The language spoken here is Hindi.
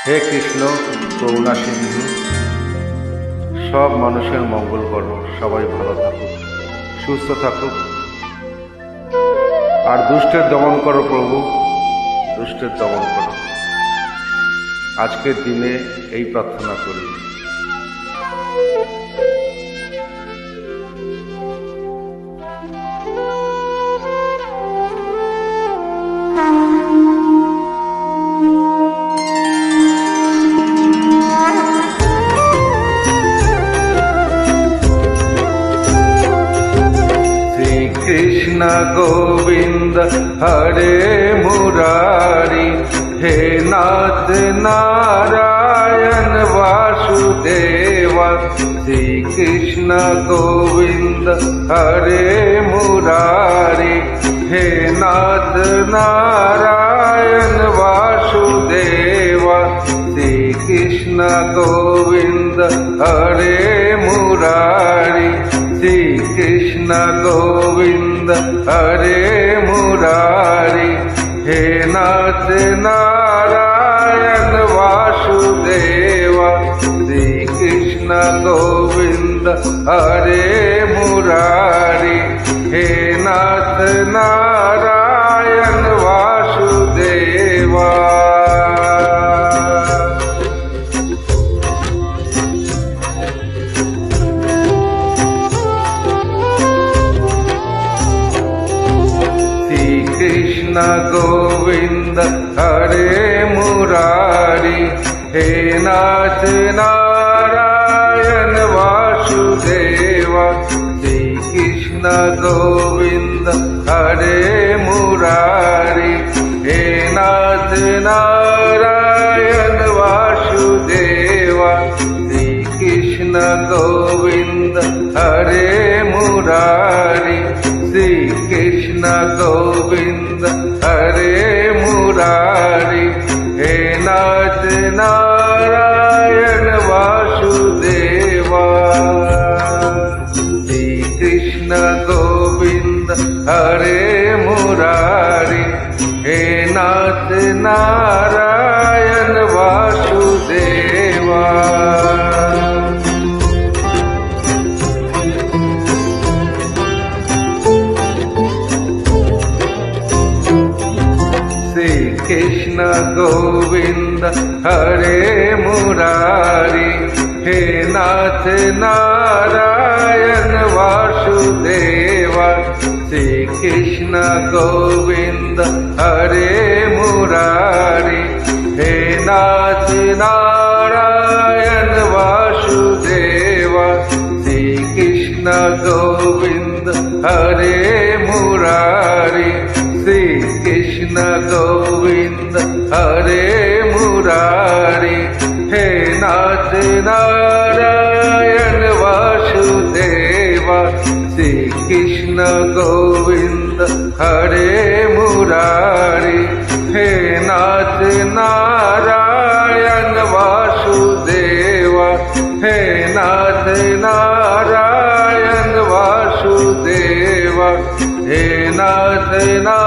হে কৃষ্ণ করুণা সিন্ধু, সব মানুষের মঙ্গল করো, সবাই ভালো থাকুক, সুস্থ থাকুক, আর দুষ্টের দমন করো প্রভু, দুষ্টের দমন করো। আজকের দিনে এই প্রার্থনা করি। कृष्ण गोविंद हरे मुरारी, हे नाथ नारायण वासुदेव। श्री कृष्ण गोविंद हरे मुरारी, हे नाथ नारायण वासुदेव। श्री कृष्ण गोविंद हरे मुरारी, श्री कृष्ण गोविंद हरे मुरारी, हे नाथ नारायण वासुदेव। श्री कृष्ण गोविंद हरे मुरारी, हे नाथ नारायण वासुदेव। कृष्ण गोविंद हरे मुरारी, हे नाथ नारायण वासुदेव। श्री कृष्ण गोविंद हरे मुरारी, हे नाथ नारायण वासुदेव। श्री कृष्ण गोविंद हरे मुरारी, श्री कृष्ण गोविंद हरे मुरारी, हे नाथ नारायण वासुदेव। श्री कृष्ण गोविंद हरे मुरारी, हे नाथ नारायण वासुदेव। कृष्ण गोविंद हरे मुरारी, हे नाथ नारायण वासुदेव। श्री कृष्ण गोविंद हरे मुरारी, हे नाथ नारायण वासुदेव। श्री कृष्ण गोविंद हरे मुरारी, श्री कृष्ण गोविंद हरे मुरारी, हे नाथ नारायण वासुदेव। श्री कृष्ण गोविंद हरे मुरारी, हे नाथ नारायण वासुदेव। हे नाथ नारायण वासुदेव, हे नाथ नारायण